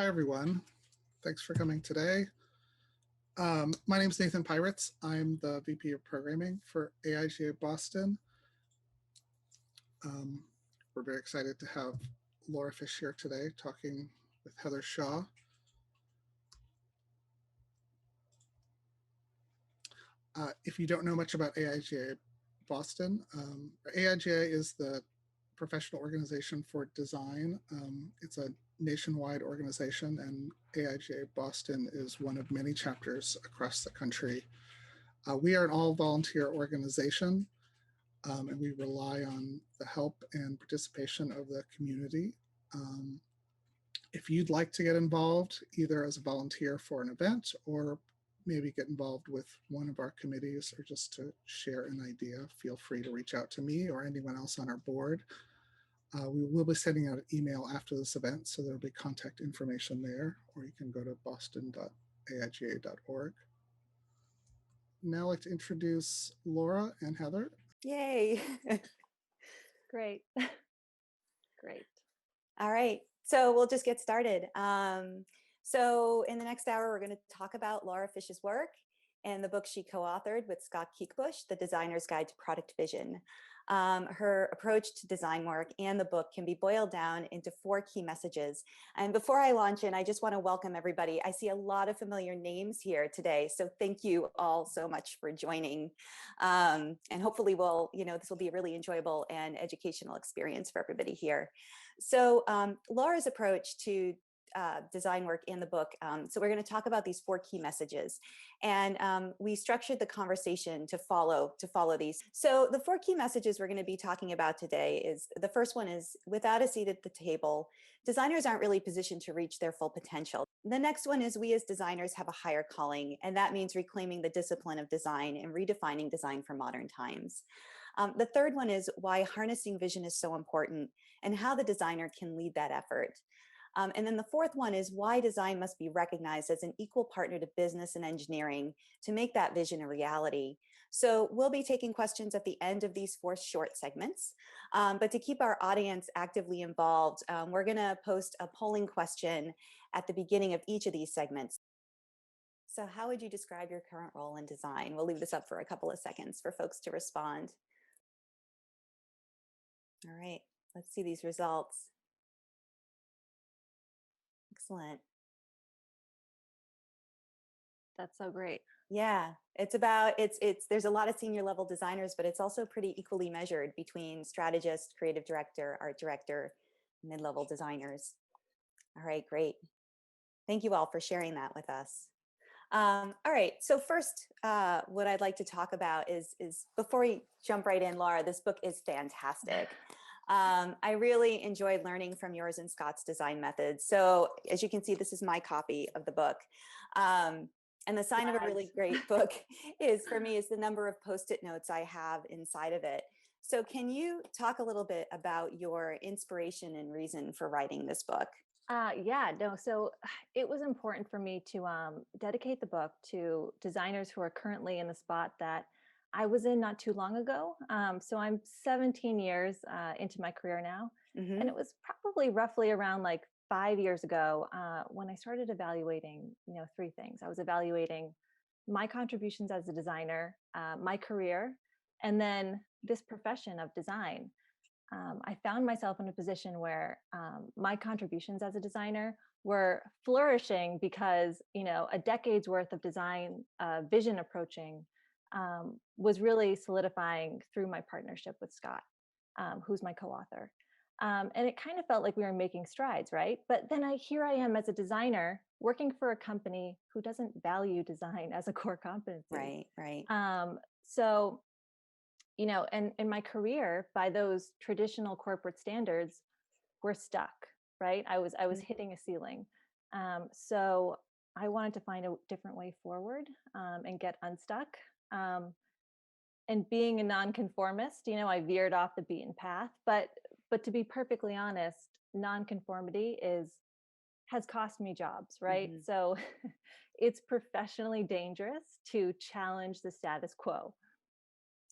everyone. Thanks for coming today. My name is Nathan Pirates. I'm the VP of Programming for AIGA Boston. We're very excited to have Laura Fish here today talking with Heather Shaw. If you don't know much about AIGA Boston, AIGA is the professional organization for design. It's a nationwide organization, and AIGA Boston is one of many chapters across the country. We are an all-volunteer organization, and we rely on the help and participation of the community. If you'd like to get involved, either as a volunteer for an event or maybe get involved with one of our committees or just to share an idea, feel free to reach out to me or anyone else on our board. We will be sending out an email after this event, so there'll be contact information there, or you can go to boston.aiga.org. Now I'd like to introduce Laura and Heather. Yay. Great. Great. All right, so we'll just get started. So in the next hour, we're going to talk about Laura Fish's work and the book she co-authored with Scott Kiekbusch, The Designer's Guide to Product Vision. Her approach to design work and the book can be boiled down into 4 key messages. And before I launch in, I just want to welcome everybody. I see a lot of familiar names here today, so thank you all so much for joining. And hopefully this will be a really enjoyable and educational experience for everybody here. So Laura's approach to design work in the book. So we're going to talk about these 4 key messages, and we structured the conversation to follow these. So the 4 key messages we're going to be talking about today is, the first one is, without a seat at the table, designers aren't really positioned to reach their full potential. The next one is, we as designers have a higher calling, and that means reclaiming the discipline of design and redefining design for modern times. The third one is why harnessing vision is so important and how the designer can lead that effort. And then the fourth one is why design must be recognized as an equal partner to business and engineering to make that vision a reality. So we'll be taking questions at the end of these 4 short segments. But to keep our audience actively involved, we're going to post a polling question at the beginning of each of these segments. So how would you describe your current role in design? We'll leave this up for a couple of seconds for folks to respond. All right, let's see these results. Excellent. That's so great. Yeah, there's a lot of senior level designers, but it's also pretty equally measured between strategist, creative director, art director, mid-level designers. All right, great. Thank you all for sharing that with us. All right, so first, what I'd like to talk about is before we jump right in, Laura, this book is fantastic. I really enjoyed learning from yours and Scott's design methods. So as you can see, this is my copy of the book. And the sign of a really great book for me is the number of Post-it notes I have inside of it. So can you talk a little bit about your inspiration and reason for writing this book? So it was important for me to dedicate the book to designers who are currently in the spot that I was in not too long ago. So I'm 17 years into my career now. Mm-hmm. And it was probably roughly around like 5 years ago when I started evaluating, 3 things. I was evaluating my contributions as a designer, my career, and then this profession of design. I found myself in a position where my contributions as a designer were flourishing because, a decade's worth of design vision approaching was really solidifying through my partnership with Scott, who's my co-author. And it kind of felt like we were making strides, right? But then here I am as a designer working for a company who doesn't value design as a core competency. Right. So, and in my career, by those traditional corporate standards, we're stuck, right? I was hitting a ceiling. So I wanted to find a different way forward and get unstuck. And being a nonconformist, I veered off the beaten path. But to be perfectly honest, nonconformity has cost me jobs, right? Mm-hmm. So it's professionally dangerous to challenge the status quo.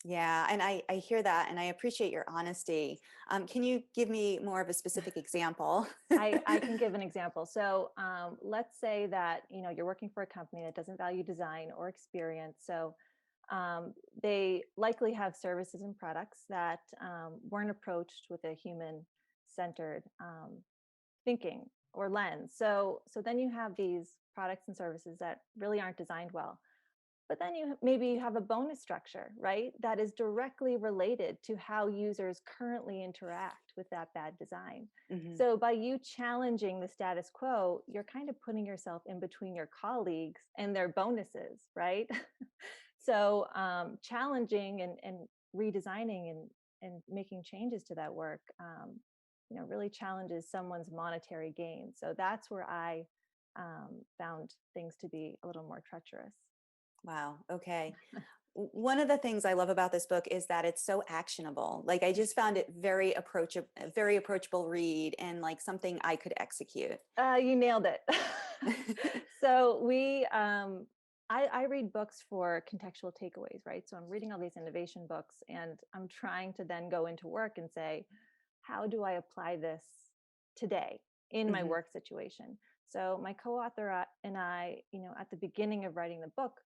Yeah, and I hear that, and I appreciate your honesty. Can you give me more of a specific example? I can give an example. So let's say that you're working for a company that doesn't value design or experience. So they likely have services and products that weren't approached with a human-centered thinking or lens. So then you have these products and services that really aren't designed well. But then maybe you have a bonus structure, right? That is directly related to how users currently interact with that bad design. Mhm. So by you challenging the status quo, you're kind of putting yourself in between your colleagues and their bonuses, right? So challenging and redesigning and making changes to that work, really challenges someone's monetary gain. So that's where I found things to be a little more treacherous. Wow. Okay. One of the things I love about this book is that it's so actionable. Like I just found it a very approachable read and like something I could execute. You nailed it. So I read books for contextual takeaways, right? So I'm reading all these innovation books and I'm trying to then go into work and say, how do I apply this today in my Mhm. work situation? So my co-author and I, at the beginning of writing the book,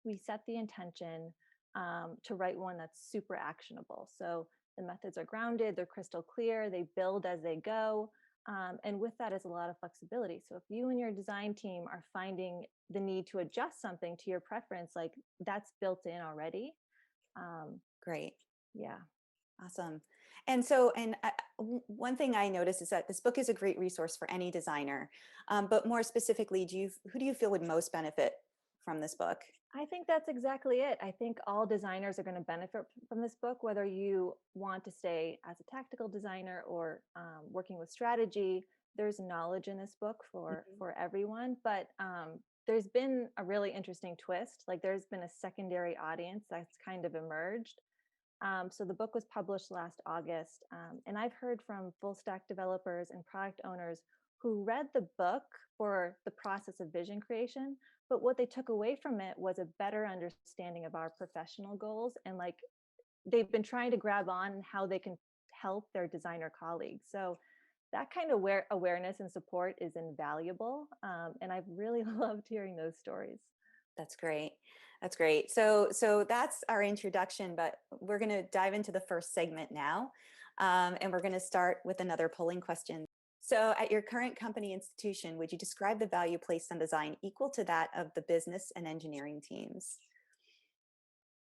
we set the intention to write one that's super actionable. So the methods are grounded, they're crystal clear, they build as they go. And with that is a lot of flexibility. So if you and your design team are finding the need to adjust something to your preference, like that's built in already. Great. Yeah. Awesome. And so, one thing I noticed is that this book is a great resource for any designer. But more specifically, who do you feel would most benefit from this book? I think that's exactly it. I think all designers are going to benefit from this book, whether you want to stay as a tactical designer or working with strategy. There's knowledge in this book Mhm. for everyone, but there's been a really interesting twist. Like there's been a secondary audience that's kind of emerged. So the book was published last August, and I've heard from full stack developers and product owners who read the book for the process of vision creation, but what they took away from it was a better understanding of our professional goals, and like they've been trying to grab on how they can help their designer colleagues. So that kind of awareness and support is invaluable, and I've really loved hearing those stories. That's great. That's great. So that's our introduction, but we're going to dive into the first segment now. And we're going to start with another polling question. So at your current company institution, would you describe the value placed on design equal to that of the business and engineering teams?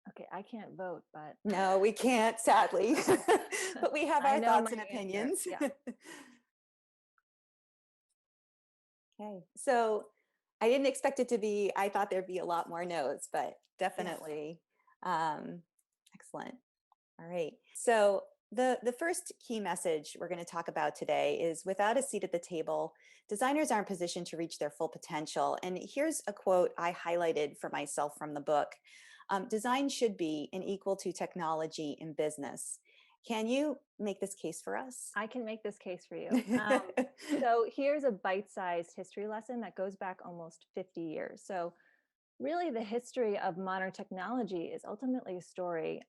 Okay, I can't vote, but No, we can't, sadly, but we have I our know thoughts my and answer. opinions. Yeah. Okay, so I didn't expect it to be, I thought there'd be a lot more no's, but Yeah. definitely um, excellent. All right. So the first key message we're going to talk about today is without a seat at the table, designers aren't positioned to reach their full potential. And here's a quote I highlighted for myself from the book. Design should be an equal to technology in business. Can you make this case for us? I can make this case for you. So here's a bite-sized history lesson that goes back almost 50 years. So really the history of modern technology is ultimately a story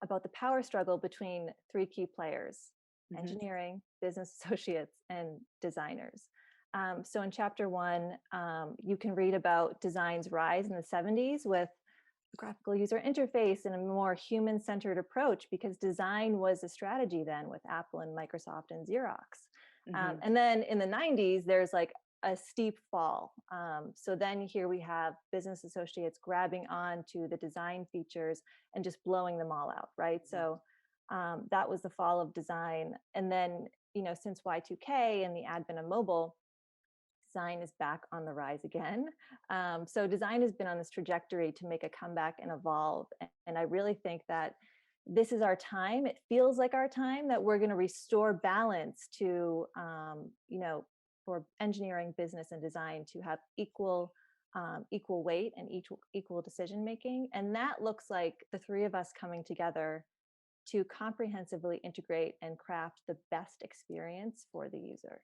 about the power struggle between three key players: Mhm. engineering, business associates, and designers. So in chapter one, you can read about design's rise in the 70s with graphical user interface and a more human-centered approach, because design was a strategy then with Apple and Microsoft and Xerox. Mhm. And then in the 90s, there's like a steep fall. So then here we have business associates grabbing on to the design features and just blowing them all out, right? So that was the fall of design. And then, since Y2K and the advent of mobile, design is back on the rise again. So design has been on this trajectory to make a comeback and evolve. And I really think that this is our time. It feels like our time that we're going to restore balance to, for engineering, business, and design to have equal weight and equal decision making. And that looks like the three of us coming together to comprehensively integrate and craft the best experience for the user.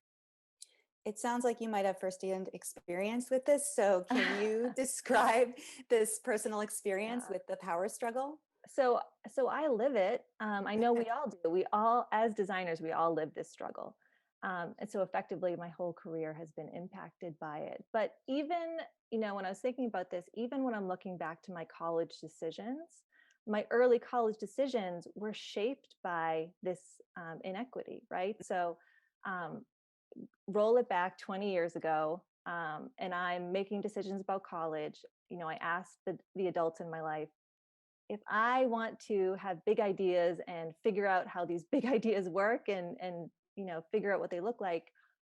It sounds like you might have firsthand experience with this. So can you describe this personal experience Yeah. with the power struggle? So I live it. I know we all do. We all, as designers, we all live this struggle. And so effectively, my whole career has been impacted by it. But even, when I was thinking about this, even when I'm looking back to my college decisions, my early college decisions were shaped by this inequity, right? So um, roll it back 20 years ago, and I'm making decisions about college. I asked the adults in my life, if I want to have big ideas and figure out how these big ideas work and figure out what they look like,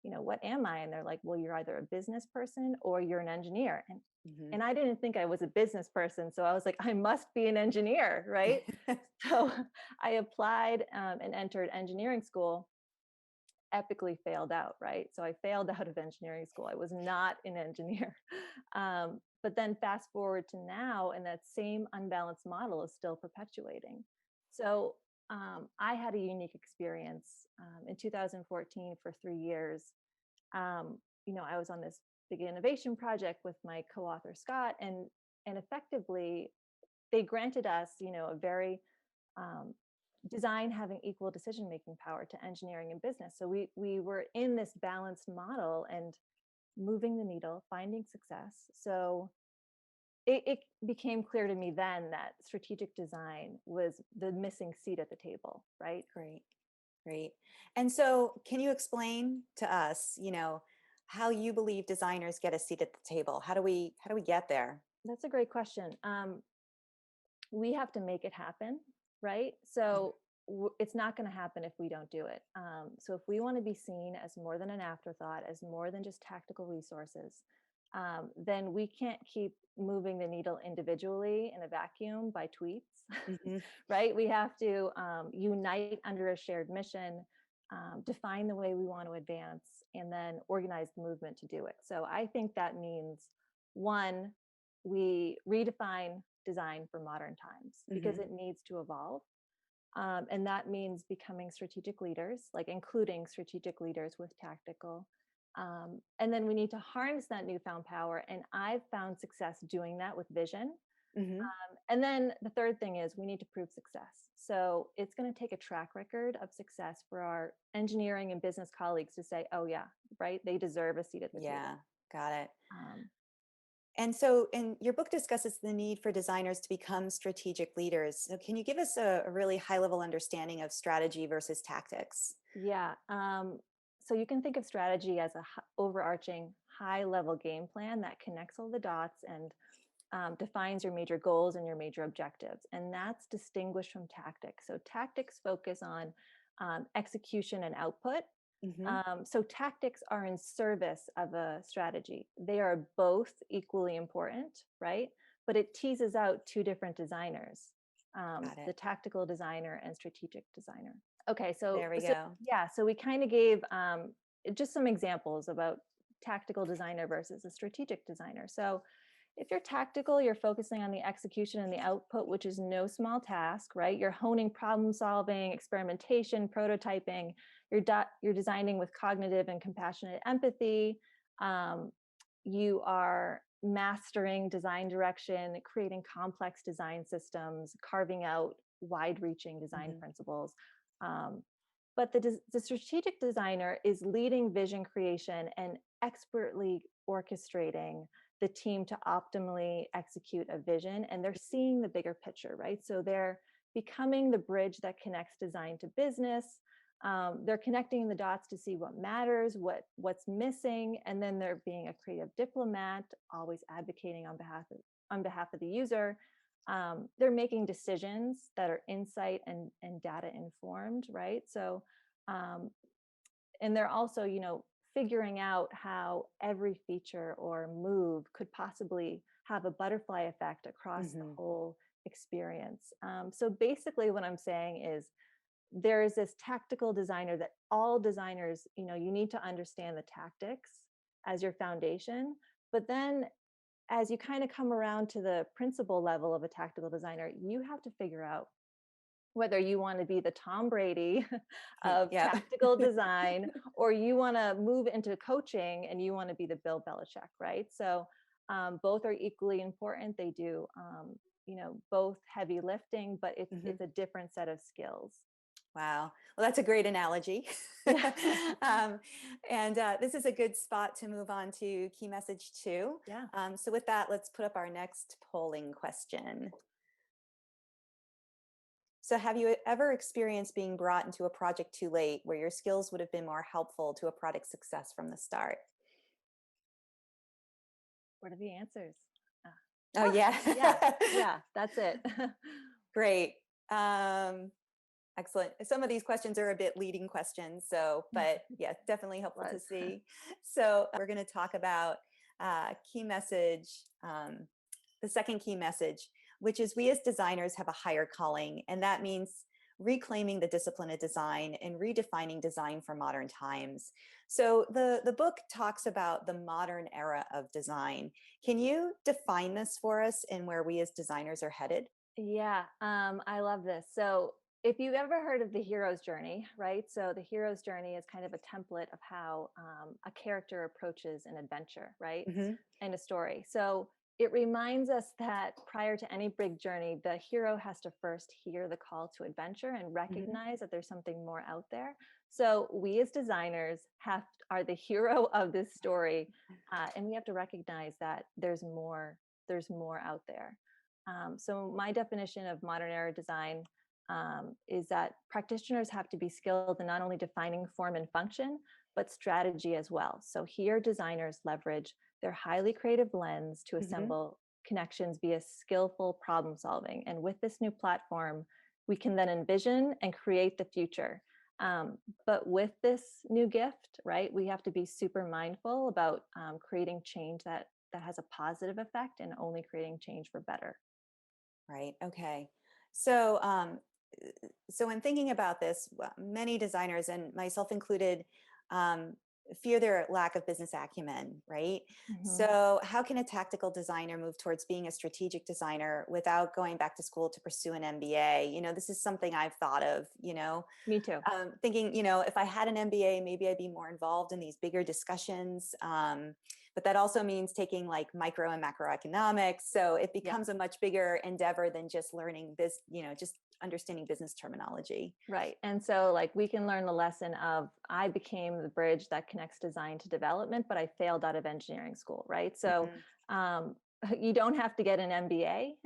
what am I? And they're like, well, you're either a business person or you're an engineer. And I didn't think I was a business person, so I was like, I must be an engineer, right? So I applied and entered engineering school. Epically failed out, right? So I failed out of engineering school. I was not an engineer. But then fast forward to now, and that same unbalanced model is still perpetuating. So I had a unique experience in 2014 for 3 years. I was on this big innovation project with my co-author Scott, and effectively they granted us, a very design having equal decision making power to engineering and business. So we were in this balanced model and moving the needle, finding success. So it became clear to me then that strategic design was the missing seat at the table, right? Great, great. And so can you explain to us, how you believe designers get a seat at the table? How do we get there? That's a great question. We have to make it happen, right? So it's not going to happen if we don't do it. So if we want to be seen as more than an afterthought, as more than just tactical resources, then we can't keep moving the needle individually in a vacuum by tweets, right? We have to unite under a shared mission, define the way we want to advance, and then organize the movement to do it. So I think that means, one, we redefine design for modern times because it needs to evolve. And that means becoming strategic leaders, like including strategic leaders with tactical. And then we need to harness that newfound power. And I've found success doing that with vision. And then the third thing is we need to prove success. So it's going to take a track record of success for our engineering and business colleagues to say, oh yeah, right, they deserve a seat at the table. Yeah, got it. And so, your book discusses the need for designers to become strategic leaders. So can you give us a really high level understanding of strategy versus tactics? Yeah. So you can think of strategy as a overarching high level game plan that connects all the dots and defines your major goals and your major objectives. And that's distinguished from tactics. So tactics focus on execution and output. So tactics are in service of a strategy. They are both equally important, right? But it teases out two different designers, the tactical designer and strategic designer. Okay, so there we go. Yeah, so we kind of gave just some examples about tactical designer versus a strategic designer. So if you're tactical, you're focusing on the execution and the output, which is no small task, right? You're honing problem solving, experimentation, prototyping. You're designing with cognitive and compassionate empathy. You are mastering design direction, creating complex design systems, carving out wide-reaching design principles. But the strategic designer is leading vision creation and expertly orchestrating the team to optimally execute a vision, and they're seeing the bigger picture, right? So they're becoming the bridge that connects design to business. They're connecting the dots to see what matters, what's missing, and then they're being a creative diplomat, always advocating on behalf of the user. They're making decisions that are insight and data informed, right? So, and they're also, figuring out how every feature or move could possibly have a butterfly effect across the whole experience. So basically what I'm saying is there is this tactical designer that all designers, you need to understand the tactics as your foundation, but then as you kind of come around to the principal level of a tactical designer, you have to figure out whether you want to be the Tom Brady of tactical design, or you want to move into coaching and you want to be the Bill Belichick, right? So both are equally important. They do both heavy lifting, but Mhm. it's a different set of skills. Wow. Well, that's a great analogy. Yeah. And this is a good spot to move on to key message 2. Yeah. So with that, let's put up our next polling question. So have you ever experienced being brought into a project too late where your skills would have been more helpful to a product success from the start? What are the answers? Oh, yeah. Yeah, that's it. Great. Excellent. Some of these questions are a bit leading questions, but yeah, definitely helpful to Was. see. So we're going to talk about key message, the second key message, which is we as designers have a higher calling, and that means reclaiming the discipline of design and redefining design for modern times. So the book talks about the modern era of design. Can you define this for us and where we as designers are headed? Yeah, I love this. So, if you've ever heard of the hero's journey, right? So, the hero's journey is kind of a template of how a character approaches an adventure, right? Hmm. And a story. So, it reminds us that prior to any big journey, the hero has to first hear the call to adventure and Hmm. recognize that there's something more out there. So, we as designers are the hero of this story, and we have to recognize that there's more. There's more out there. So my definition of modern era design is that practitioners have to be skilled in not only defining form and function, but strategy as well. So here designers leverage their highly creative lens to Hmm. assemble connections via skillful problem solving. And with this new platform, we can then envision and create the future. But with this new gift, right, we have to be super mindful about creating change that has a positive effect and only creating change for better. Right. Okay. So, so in thinking about this, many designers, and myself included, um, fear their lack of business acumen. Right. Mhm. So, how can a tactical designer move towards being a strategic designer without going back to school to pursue an MBA? This is something I've thought of. Me too. Thinking, if I had an MBA, maybe I'd be more involved in these bigger discussions. But that also means taking like micro and macroeconomics. So it Yeah. becomes a much bigger endeavor than just learning this, just understanding business terminology. Right. And so, like, we can learn the lesson of I became the bridge that connects design to development, but I failed out of engineering school. Right. So, Mhm. um, you don't have to get an MBA.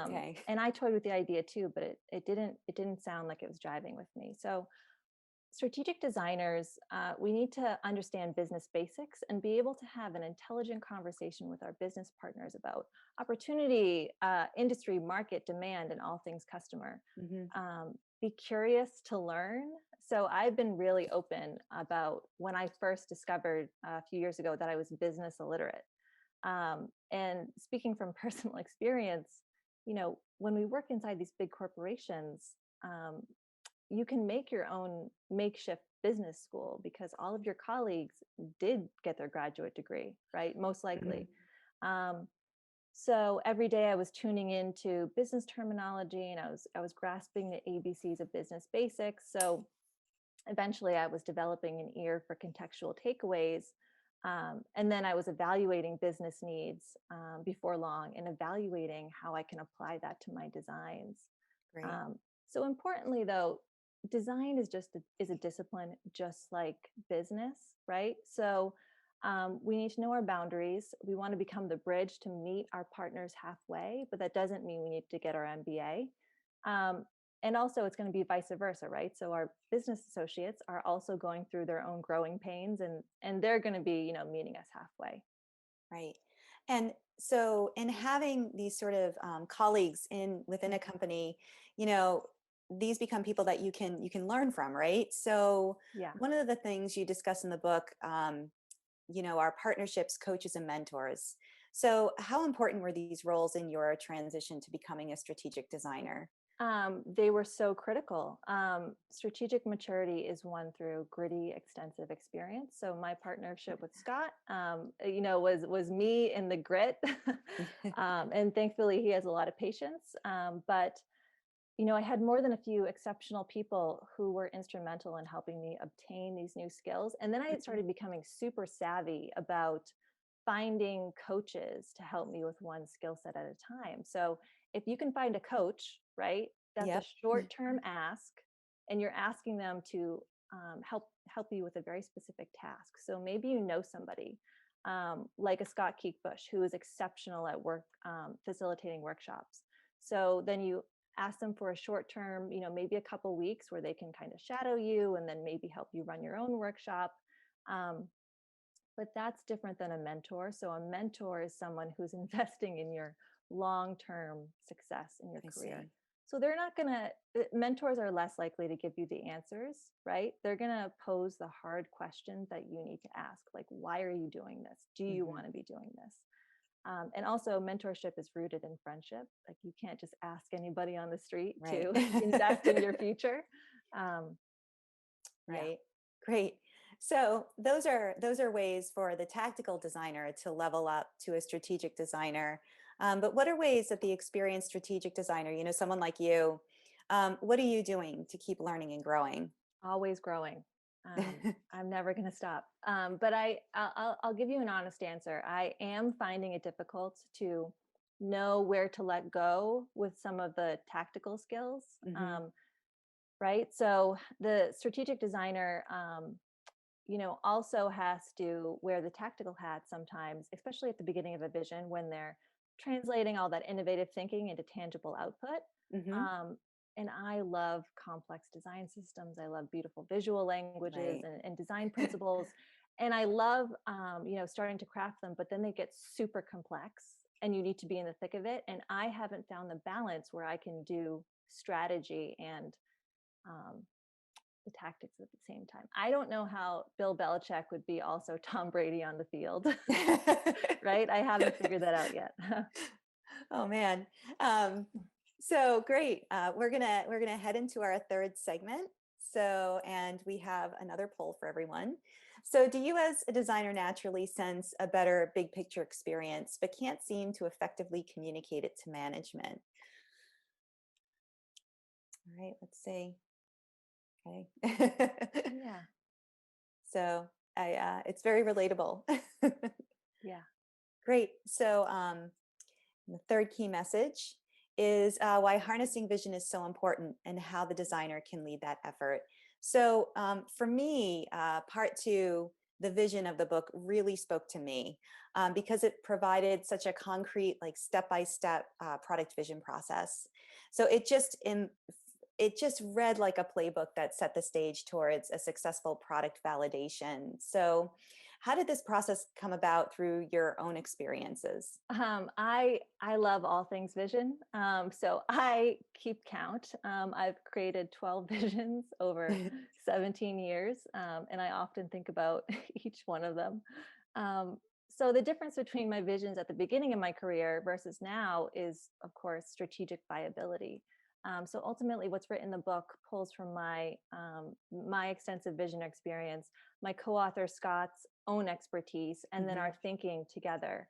Okay. And I toyed with the idea too, but it didn't sound like it was driving with me. So, strategic designers, we need to understand business basics and be able to have an intelligent conversation with our business partners about opportunity, industry, market, demand, and all things customer. Hmm. Be curious to learn. So I've been really open about when I first discovered a few years ago that I was business illiterate. And speaking from personal experience, when we work inside these big corporations, um, you can make your own makeshift business school because all of your colleagues did get their graduate degree, right? Most Hmm. likely. Um, so every day I was tuning into business terminology and I was grasping the ABCs of business basics. So eventually I was developing an ear for contextual takeaways. And then I was evaluating business needs before long and evaluating how I can apply that to my designs. Great. Um, so importantly, though, design is a discipline just like business, right? So we need to know our boundaries. We want to become the bridge to meet our partners halfway, but that doesn't mean we need to get our MBA. Um, and also, it's going to be vice versa, right? So our business associates are also going through their own growing pains, and they're going to be, meeting us halfway. Right. And so in having these sort of colleagues within a company, you know, these become people that you can learn from, right? So Yeah. one of the things you discuss in the book, are partnerships, coaches, and mentors. So how important were these roles in your transition to becoming a strategic designer? They were so critical. Strategic maturity is won through gritty, extensive experience. So my partnership with Scott, was me in the grit, and thankfully he has a lot of patience. But I had more than a few exceptional people who were instrumental in helping me obtain these new skills. And then I Mhm. started becoming super savvy about finding coaches to help me with one skill set at a time. So if you can find a coach, right, that's a Yep. short-term ask, and you're asking them to help you with a very specific task. So maybe you know somebody like a Scott Kiekbusch who is exceptional at facilitating workshops. So then you ask them for a short term, maybe a couple weeks where they can kind of shadow you and then maybe help you run your own workshop. Um, but that's different than a mentor. So a mentor is someone who's investing in your long-term success in your I career. see. So they're not going to, mentors are less likely to give you the answers, right? They're going to pose the hard questions that you need to ask, like, why are you doing this? Do you want to be doing this? And also mentorship is rooted in friendship. Like you can't just ask anybody on the street Right. to invest in your future. Yeah. Right. Great. So those are ways for the tactical designer to level up to a strategic designer. But what are ways that the experienced strategic designer, someone like you, what are you doing to keep learning and growing? Always growing. I'm never going to stop. But I'll give you an honest answer. I am finding it difficult to know where to let go with some of the tactical skills. Right. So the strategic designer, also has to wear the tactical hat sometimes, especially at the beginning of a vision when they're translating all that innovative thinking into tangible output. Hmm. And I love complex design systems. I love beautiful visual languages Right. and design principles. And I love, starting to craft them, but then they get super complex and you need to be in the thick of it. And I haven't found the balance where I can do strategy and um, the tactics at the same time. I don't know how Bill Belichick would be also Tom Brady on the field, right? I haven't figured that out yet. Oh man. So great. We're gonna head into our third segment. So, and we have another poll for everyone. So, do you as a designer naturally sense a better big picture experience, but can't seem to effectively communicate it to management? All right, let's see. Okay. Yeah. So it's very relatable. Yeah. Great. So the third key message is why harnessing vision is so important and how the designer can lead that effort. So for me, part two, the vision of the book really spoke to me because it provided such a concrete, like step-by-step product vision process. So it just read like a playbook that set the stage towards a successful product validation. So how did this process come about through your own experiences? I love all things vision. So I keep count. I've created 12 visions over 17 years, and I often think about each one of them. So the difference between my visions at the beginning of my career versus now is, of course, strategic viability. So ultimately, what's written in the book pulls from my extensive vision experience, my co-author Scott's own expertise, and then our thinking together.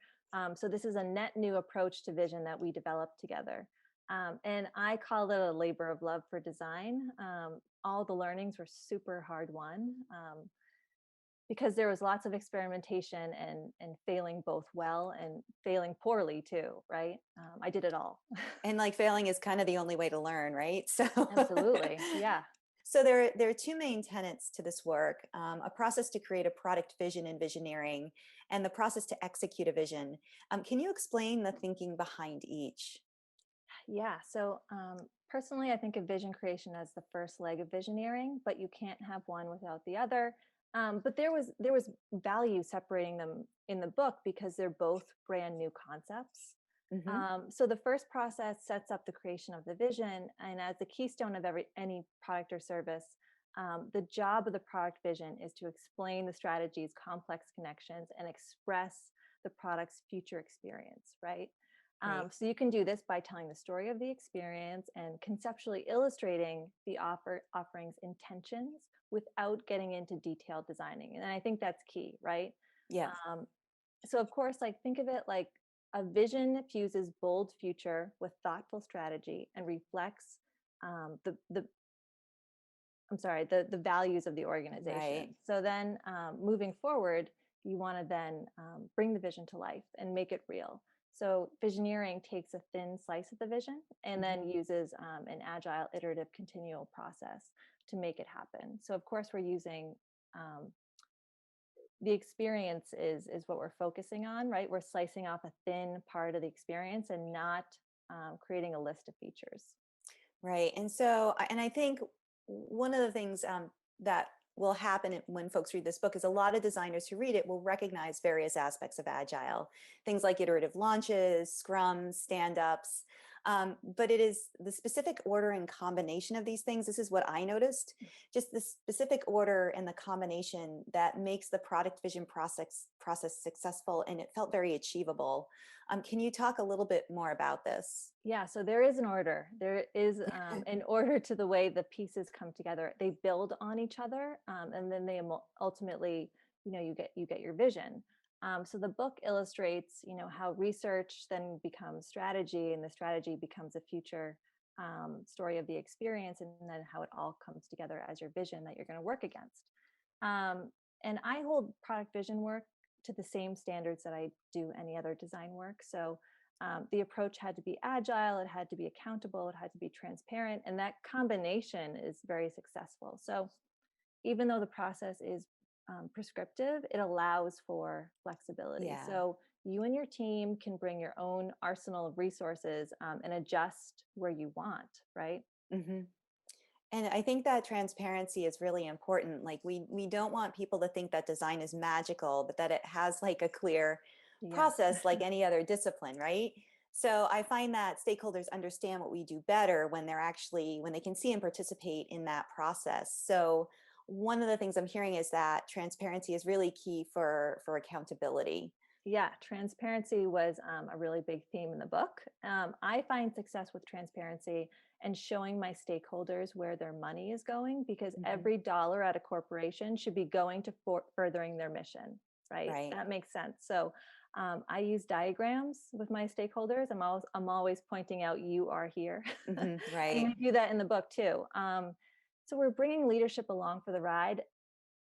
So this is a net new approach to vision that we developed together. And I call it a labor of love for design. All the learnings were super hard won because there was lots of experimentation and failing both well and failing poorly too, right? I did it all. And like failing is kind of the only way to learn, right? So Absolutely. Yeah. So there are two main tenets to this work, a process to create a product vision and visioneering, and the process to execute a vision. Can you explain the thinking behind each? Yeah. So personally, I think of vision creation as the first leg of visioneering, but you can't have one without the other. But there was value separating them in the book because they're both brand new concepts. Hmm. So the first process sets up the creation of the vision, and as the keystone of any product or service, the job of the product vision is to explain the strategy's complex connections and express the product's future experience, right? Right. So you can do this by telling the story of the experience and conceptually illustrating the offering's intentions without getting into detailed designing. And I think that's key, right? Yes. So of course, like think of it like a vision fuses bold future with thoughtful strategy and reflects the the values of the Right. organization. So then moving forward, you want to then bring the vision to life and make it real. So Visioneering takes a thin slice of the vision and then uses an agile, iterative, continual process to make it happen. So of course we're using the experience is what we're focusing on, right? We're slicing off a thin part of the experience and not creating a list of features. Right. And so, and I think one of the things that will happen when folks read this book is a lot of designers who read it will recognize various aspects of Agile, things like iterative launches, scrums, stand-ups. But it is the specific order and combination of these things. This is what I noticed, just the specific order and the combination that makes the product vision process successful, and it felt very achievable. Can you talk a little bit more about this? Yeah, so there is an order. There is an order to the way the pieces come together. They build on each other, and then they ultimately, you get your vision. So the book illustrates, how research then becomes strategy, and the strategy becomes a future story of the experience, and then how it all comes together as your vision that you're going to work against. And I hold product vision work to the same standards that I do any other design work. So the approach had to be agile, it had to be accountable, it had to be transparent, and that combination is very successful. So even though the process is prescriptive, it allows for flexibility. Yeah. So you and your team can bring your own arsenal of resources and adjust where you want, right? Mm-hmm. And I think that transparency is really important. Like we don't want people to think that design is magical, but that it has like a clear process like any other discipline, right? So I find that stakeholders understand what we do better when when they can see and participate in that process. So one of the things I'm hearing is that transparency is really key for accountability. Yeah, transparency was a really big theme in the book. I find success with transparency and showing my stakeholders where their money is going, because every dollar at a corporation should be going to furthering their mission, right? That makes sense. So I use diagrams with my stakeholders. I'm always pointing out, you are here. Right. And we do that in the book too. So we're bringing leadership along for the ride.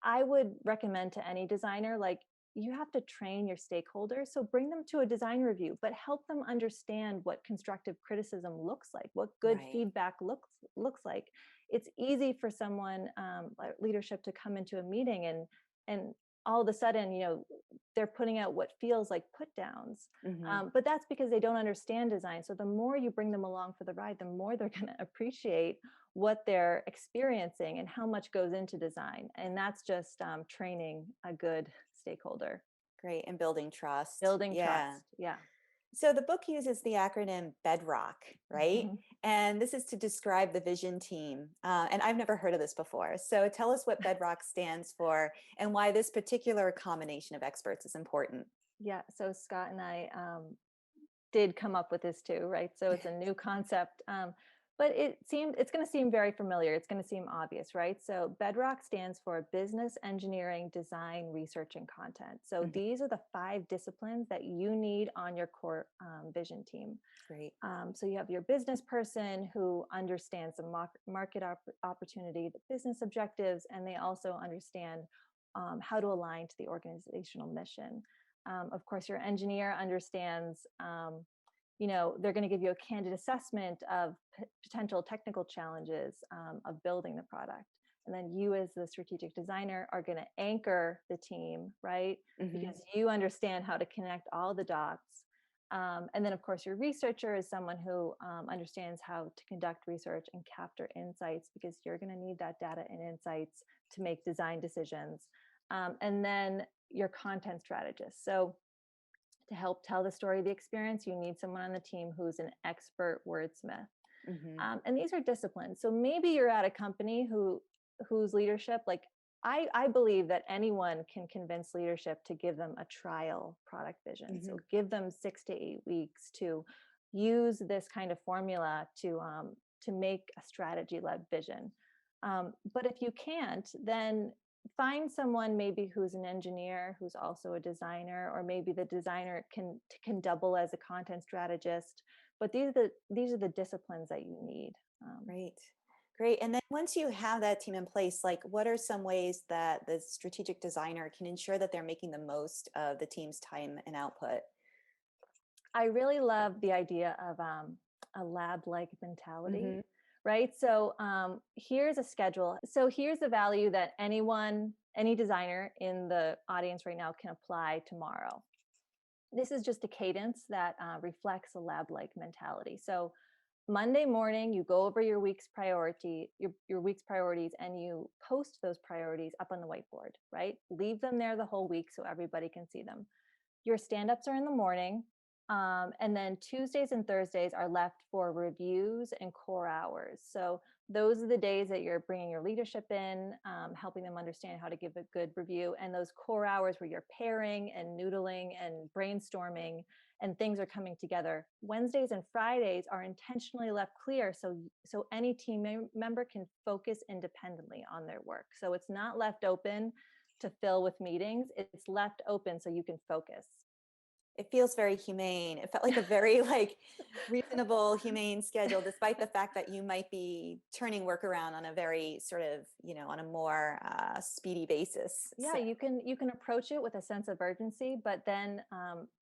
I would recommend to any designer, like, you have to train your stakeholders. So bring them to a design review, but help them understand what constructive criticism looks like, what good feedback looks like. It's easy for someone, leadership, to come into a meeting and all of a sudden, they're putting out what feels like put downs. But that's because they don't understand design. So the more you bring them along for the ride, the more they're going to appreciate what they're experiencing and how much goes into design. And that's just training a good stakeholder. Great. And building trust. Trust. Yeah. So the book uses the acronym BEDROCK, right? And this is to describe the vision team. And I've never heard of this before. So tell us what BEDROCK stands for and why this particular combination of experts is important. Yeah. So Scott and I did come up with this too, right? So it's a new concept. But it's going to seem very familiar. It's going to seem obvious, right? So BEDROCK stands for Business, Engineering, Design, Research, and Content. So these are the 5 disciplines that you need on your core vision team. Great. So you have your business person who understands the market opportunity, the business objectives, and they also understand how to align to the organizational mission. Of course, your engineer understands they're going to give you a candid assessment of potential technical challenges of building the product. And then you, as the strategic designer, are going to anchor the team, right? Because you understand how to connect all the dots. And then, of course, your researcher is someone who understands how to conduct research and capture insights, because you're going to need that data and insights to make design decisions. And then your content strategist. So to help tell the story of the experience, you need someone on the team who's an expert wordsmith. And these are disciplines. So maybe you're at a company whose leadership, like I believe that anyone can convince leadership to give them a trial product vision. So give them 6 to 8 weeks to use this kind of formula to make a strategy-led vision. But if you can't, then find someone maybe who's an engineer, who's also a designer, or maybe the designer can double as a content strategist. But these are the disciplines that you need. Great. And then once you have that team in place, like, what are some ways that the strategic designer can ensure that they're making the most of the team's time and output? I really love the idea of a lab-like mentality, Mhm. right? So here's a schedule. So here's the value that any designer in the audience right now can apply tomorrow. This is just a cadence that reflects a lab-like mentality. So Monday morning, you go over your week's your week's priorities, and you post those priorities up on the whiteboard, right? Leave them there the whole week so everybody can see them. Your stand-ups are in the morning, and then Tuesdays and Thursdays are left for reviews and core hours. So those are the days that you're bringing your leadership in, helping them understand how to give a good review. And those core hours where you're pairing and noodling and brainstorming and things are coming together. Wednesdays and Fridays are intentionally left clear so any member can focus independently on their work. So it's not left open to fill with meetings. It's left open so you can focus. It feels very humane. It felt like a very like reasonable, humane schedule, despite the fact that you might be turning work around on a very sort of, on a more speedy basis. Yeah, So, you can approach it with a sense of urgency, but then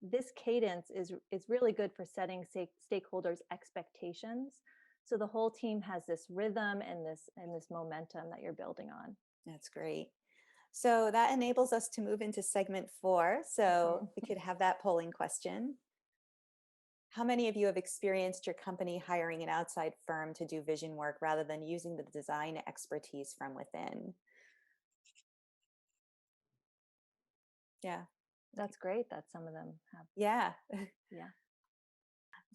this cadence is really good for setting stakeholders' expectations. So the whole team has this rhythm and this momentum that you're building on. that's great. So that enables us to move into segment 4. So we could have that polling question. How many of you have experienced your company hiring an outside firm to do vision work rather than using the design expertise from within? Yeah. That's great that some of them have. Yeah. Yeah.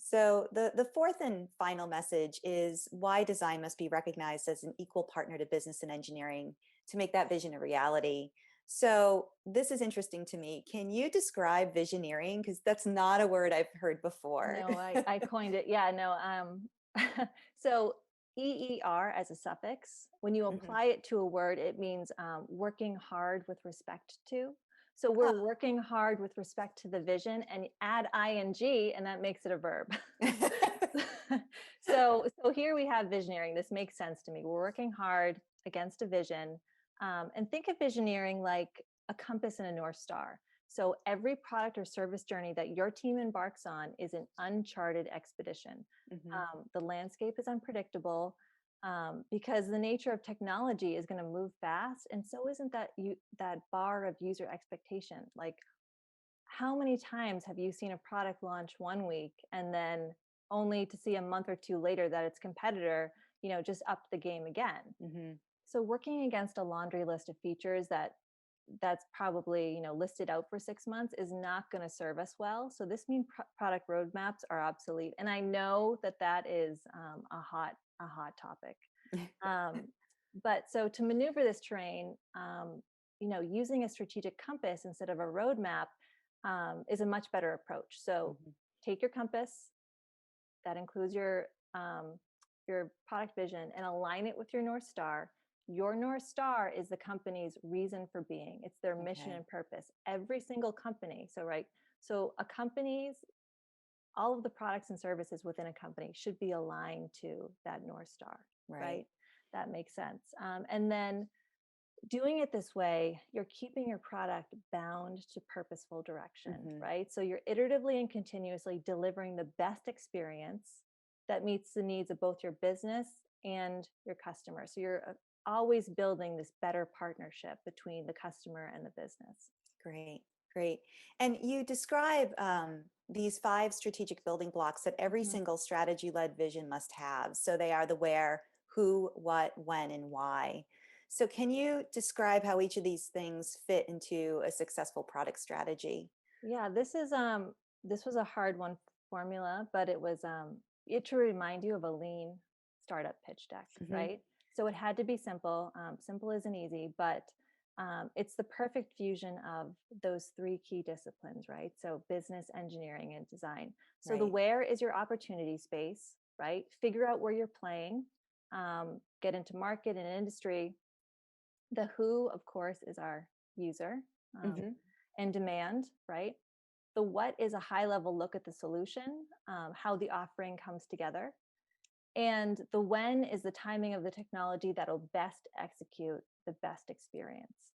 So the fourth and final message is why design must be recognized as an equal partner to business and engineering to make that vision a reality. So this is interesting to me. Can you describe visioneering? Because that's not a word I've heard before. No, I coined it. Yeah, no. So EER as a suffix, when you Mhm. apply it to a word, it means working hard with respect to. So we're Ah. working hard with respect to the vision, and add ing, and that makes it a verb. So here we have visioneering. This makes sense to me. We're working hard against a vision, and think of visioneering like a compass and a North Star. So every product or service journey that your team embarks on is an uncharted expedition. Mhm. The landscape is unpredictable because the nature of technology is going to move fast, and so isn't that bar of user expectation. Like, how many times have you seen a product launch one week and then only to see a month or two later that its competitor, just upped the game again? Mhm. So working against a laundry list of features that's probably listed out for 6 months is not going to serve us well. So this means product roadmaps are obsolete, and I know that is a hot topic. But so to maneuver this terrain, using a strategic compass instead of a roadmap is a much better approach. So Mhm. take your compass that includes your product vision and align it with your North Star. Your North Star is the company's reason for being. It's their mission Okay. and purpose. Every single company. So a company's, all of the products and services within a company should be aligned to that North Star, Right. right? That makes sense. And then doing it this way, you're keeping your product bound to purposeful direction, Mhm. right? So you're iteratively and continuously delivering the best experience that meets the needs of both your business and your customer. So you're always building this better partnership between the customer and the business. Great, great. And you describe these 5 strategic building blocks that every Mhm. single strategy-led vision must have. So they are the where, who, what, when, and why. So can you describe how each of these things fit into a successful product strategy? Yeah, this was a hard one formula, but it was it to remind you of a lean startup pitch deck, Mhm. right? So it had to be simple. Simple isn't easy, but it's the perfect fusion of those 3 key disciplines, right? So business, engineering, and design. So the Right. where is your opportunity space, right? Figure out where you're playing, get into market and industry. The who, of course, is our user, Mhm. and demand, right? The what is a high level look at the solution, how the offering comes together. And the when is the timing of the technology that'll best execute the best experience.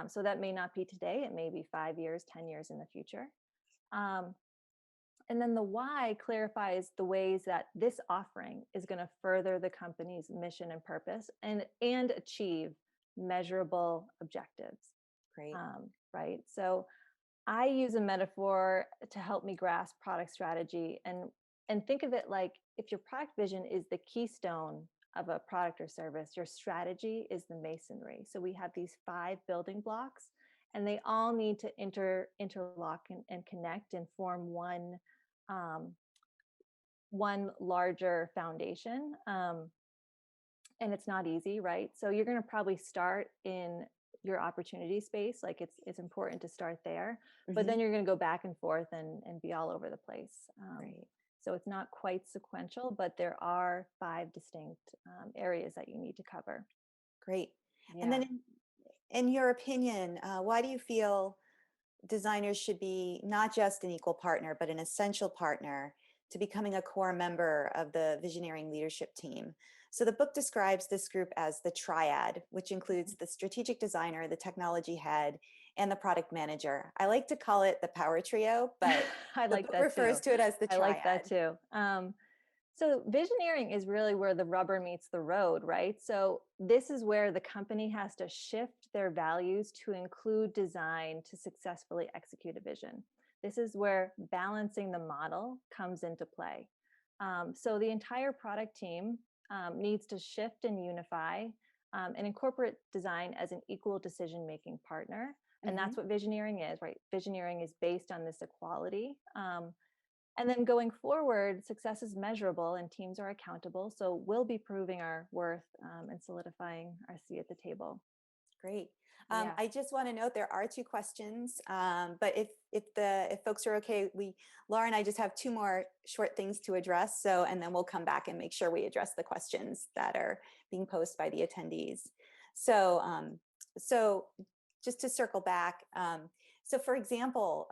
So that may not be today, it may be 5 years, 10 years in the future. Um, And then the why clarifies the ways that this offering is going to further the company's mission and purpose and achieve measurable objectives. Great. Right. So I use a metaphor to help me grasp product strategy and think of it like if your product vision is the keystone of a product or service, your strategy is the masonry. So we have these 5 building blocks and they all need to interlock and connect and form one larger foundation. And it's not easy, right? So you're going to probably start in your opportunity space. Like it's important to start there, but then you're going to go back and forth and be all over the place. Right. So it's not quite sequential, but there are 5 distinct areas that you need to cover. Great. Yeah. And then in your opinion, why do you feel designers should be not just an equal partner, but an essential partner to becoming a core member of the visioneering leadership team? So the book describes this group as the triad, which includes the strategic designer, the technology head, and the product manager. I like to call it the power trio, but I the like book that refers too. to it as the triad. I like that too. So visioneering is really where the rubber meets the road, right? So this is where the company has to shift their values to include design to successfully execute a vision. This is where balancing the model comes into play. So the entire product team needs to shift and unify and incorporate design as an equal decision-making partner. And that's what visioneering is, right? Visioneering is based on this equality. And then going forward, success is measurable and teams are accountable. So we'll be proving our worth and solidifying our seat at the table. Great. Yeah. I just want to note there are 2 questions, but if folks are okay, Laura and I just have 2 more short things to address. So, and then we'll come back and make sure we address the questions that are being posed by the attendees. So, so just to circle back, so for example,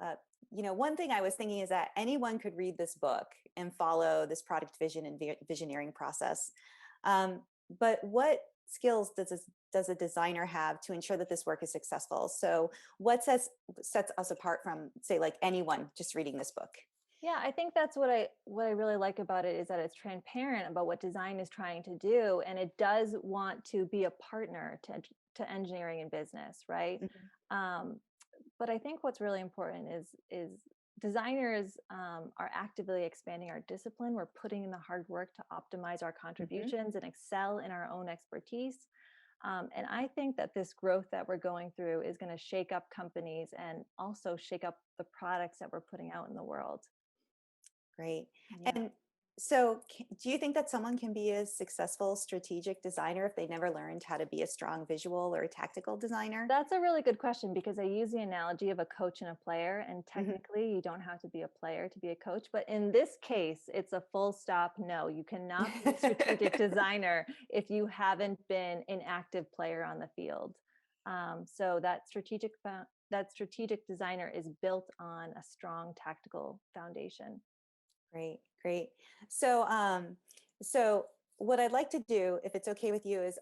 one thing I was thinking is that anyone could read this book and follow this product vision and visioneering process. But what skills does a designer have to ensure that this work is successful? So what sets us apart from, say, like anyone just reading this book? Yeah, I think that's what I really like about it is that it's transparent about what design is trying to do, and it does want to be a partner to engineering and business, right? But I think what's really important is designers are actively expanding our discipline. We're putting in the hard work to optimize our contributions and excel in our own expertise. And I think that this growth that we're going through is going to shake up companies and also shake up the products that we're putting out in the world. Great. Yeah. And so do you think that someone can be a successful strategic designer if they never learned how to be a strong visual or a tactical designer? That's a really good question because I use the analogy of a coach and a player, and technically you don't have to be a player to be a coach. But in this case, it's a full stop no. You cannot be a strategic designer if you haven't been an active player on the field. So that strategic designer is built on a strong tactical foundation. Great, great. So, so what I'd like to do, if it's okay with you, is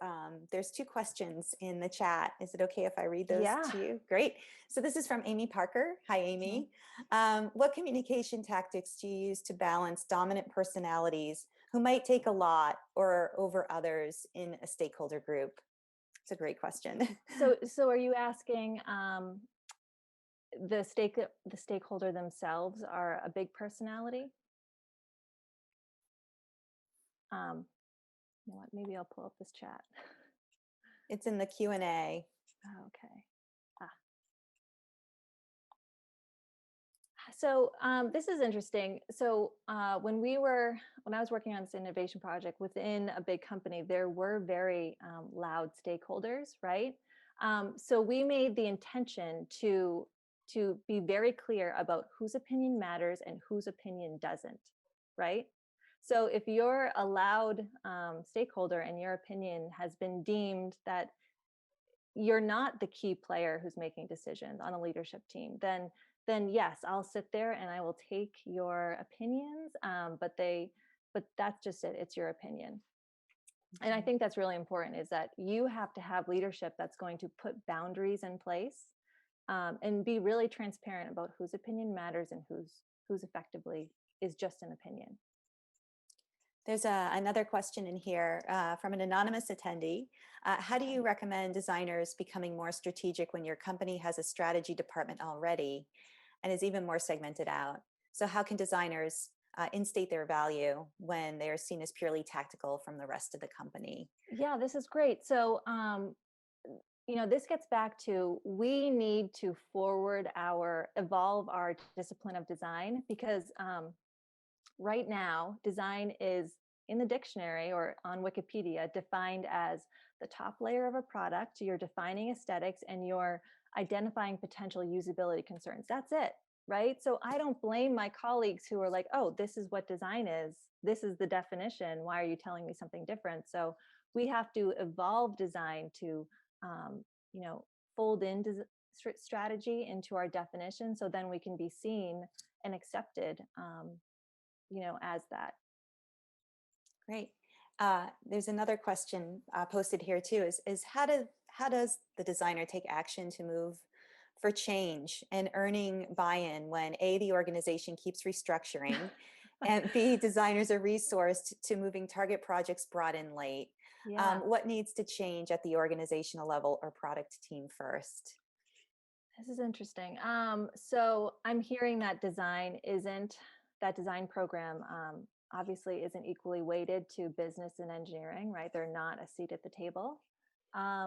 there's 2 questions in the chat. Is it okay if I read those to you? Great. So this is from Amy Parker. Hi, Amy. What communication tactics do you use to balance dominant personalities who might take a lot or over others in a stakeholder group? It's a great question. So are you asking the stakeholder themselves are a big personality? You know what, maybe I'll pull up this chat. It's in the Q&A. Oh, okay. So this is interesting. So when I was working on this innovation project within a big company, there were very loud stakeholders, right? So we made the intention to be very clear about whose opinion matters and whose opinion doesn't, right? So if you're a loud stakeholder and your opinion has been deemed that you're not the key player who's making decisions on a leadership team, then yes, I'll sit there and I will take your opinions, but that's just it. It's your opinion. And I think that's really important is that you have to have leadership that's going to put boundaries in place and be really transparent about whose opinion matters and who's effectively is just an opinion. There's another question in here from an anonymous attendee. How do you recommend designers becoming more strategic when your company has a strategy department already and is even more segmented out? So how can designers instate their value when they are seen as purely tactical from the rest of the company? Yeah, this is great. So, this gets back to, we need to evolve our discipline of design, because right now, design is in the dictionary or on Wikipedia defined as the top layer of a product. You're defining aesthetics and you're identifying potential usability concerns. That's it, right? So I don't blame my colleagues who are like, oh, this is what design is. This is the definition. Why are you telling me something different? So we have to evolve design to, fold in strategy into our definition, so then we can be seen and accepted as that. Great. There's another question posted here too, is how does the designer take action to move for change and earning buy-in when A, the organization keeps restructuring, and B, designers are resourced to moving target projects brought in late? Yeah. What needs to change at the organizational level or product team first? This is interesting. So I'm hearing that that design program obviously isn't equally weighted to business and engineering, right? They're not a seat at the table. I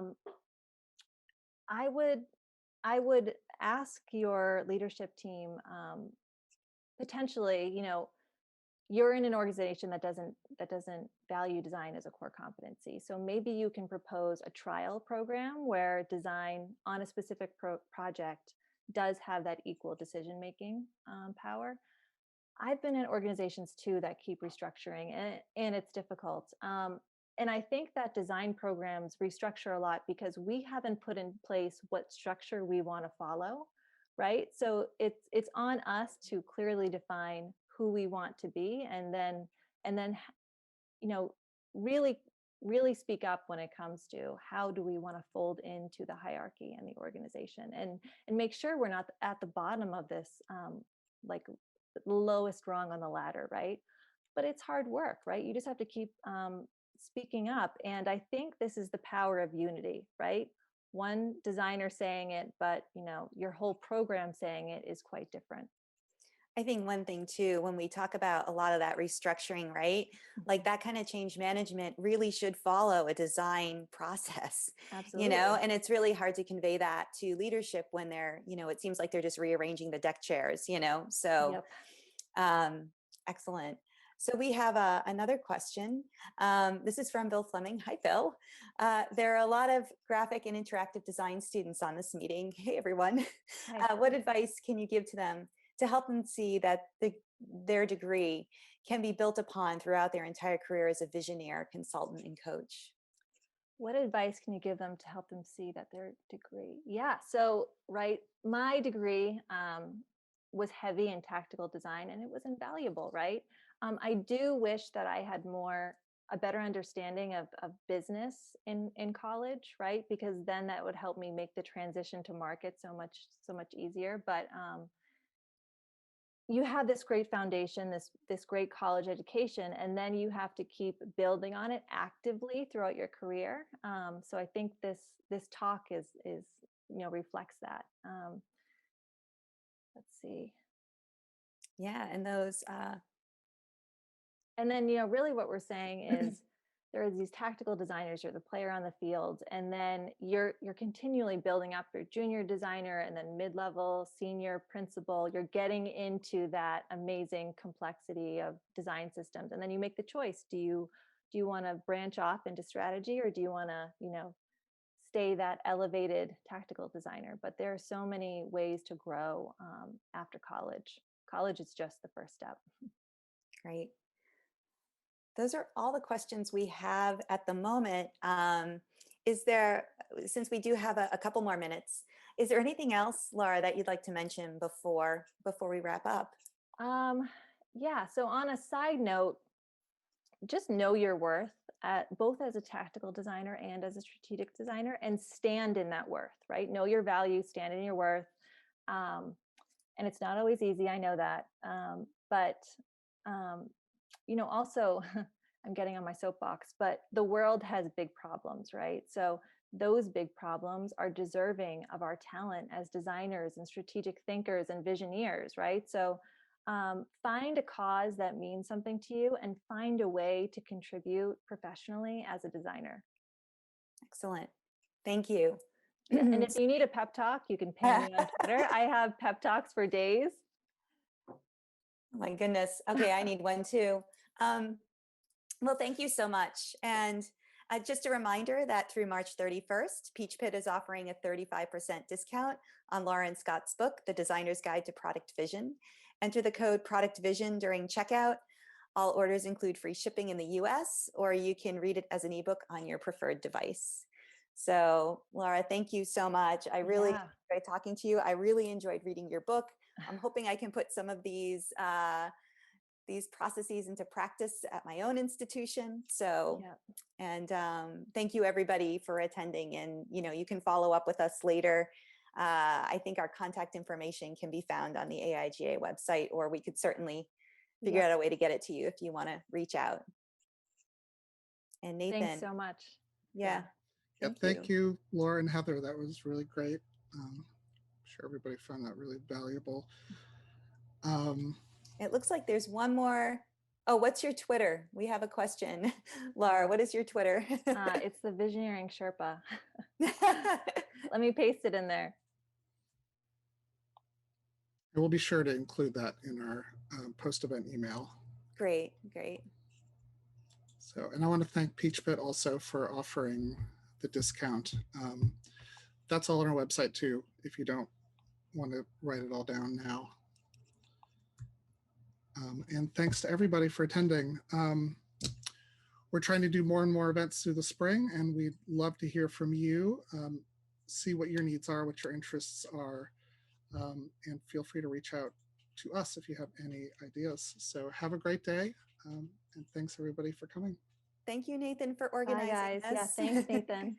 would ask your leadership team, potentially, you're in an organization that doesn't value design as a core competency. So maybe you can propose a trial program where design on a specific project does have that equal decision-making power. I've been in organizations too that keep restructuring, and it's difficult. And I think that design programs restructure a lot because we haven't put in place what structure we want to follow, right? So it's on us to clearly define who we want to be, and then really speak up when it comes to how do we want to fold into the hierarchy in the organization, and make sure we're not at the bottom of this, like the lowest rung on the ladder, right? But it's hard work, right? You just have to keep speaking up. And I think this is the power of unity, right? One designer saying it, but your whole program saying it is quite different. I think one thing too, when we talk about a lot of that restructuring, right? Like that kind of change management really should follow a design process, Absolutely. and it's really hard to convey that to leadership when they're, it seems like they're just rearranging the deck chairs, so Yep. Excellent. So we have another question. This is from Bill Fleming. Hi, Bill. There are a lot of graphic and interactive design students on this meeting. Hey, everyone. Hi. What advice can you give to them to help them see that their degree can be built upon throughout their entire career as a visionary, consultant, and coach? What advice can you give them to help them see that their degree? Yeah. So, right, my degree was heavy in tactical design, and it was invaluable, right? I do wish that I had a better understanding of business in college, right? Because then that would help me make the transition to market so much easier. But you have this great foundation, this great college education, and then you have to keep building on it actively throughout your career. So I think this talk is reflects that. Let's see. Yeah, and those. And then really what we're saying is there are these tactical designers. You're the player on the field, and then you're continually building up your junior designer, and then mid-level, senior, principal. You're getting into that amazing complexity of design systems, and then you make the choice: do you want to branch off into strategy, or do you want to stay that elevated tactical designer? But there are so many ways to grow after college. College is just the first step. Great. Those are all the questions we have at the moment. Is there, since we do have a couple more minutes, is there anything else, Laura, that you'd like to mention before we wrap up? Yeah. So on a side note, just know your worth, both as a tactical designer and as a strategic designer, and stand in that worth, right? Know your value, stand in your worth. And it's not always easy. I know that. But Also, I'm getting on my soapbox, but the world has big problems, right? So those big problems are deserving of our talent as designers and strategic thinkers and visioneers, right? So find a cause that means something to you and find a way to contribute professionally as a designer. Excellent. Thank you. And if you need a pep talk, you can ping me on Twitter. I have pep talks for days. Oh my goodness. Okay, I need one too. Well, thank you so much. And just a reminder that through March 31st, Peach Pit is offering a 35% discount on Laura and Scott's book, The Designer's Guide to Product Vision. Enter the code Product Vision during checkout. All orders include free shipping in the US, or you can read it as an ebook on your preferred device. So, Laura, thank you so much. I really enjoyed talking to you. I really enjoyed reading your book. I'm hoping I can put some of these processes into practice at my own institution. So, and thank you everybody for attending. And, you can follow up with us later. I think our contact information can be found on the AIGA website, or we could certainly figure out a way to get it to you if you want to reach out. And Nathan. Thanks so much. Yeah. Thank you, Laura and Heather. That was really great. I'm sure everybody found that really valuable. It looks like there's one more. Oh, what's your Twitter? We have a question. Laura, what is your Twitter? It's the Visioneering Sherpa. Let me paste it in there. And we'll be sure to include that in our post-event email. Great, great. So, and I want to thank Peach Pit also for offering the discount. That's all on our website too, if you don't want to write it all down now. And thanks to everybody for attending. We're trying to do more and more events through the spring, and we'd love to hear from you, see what your needs are, what your interests are, and feel free to reach out to us if you have any ideas. So have a great day, and thanks everybody for coming. Thank you, Nathan, for organizing Bye, guys. this. Yeah, thanks, Nathan.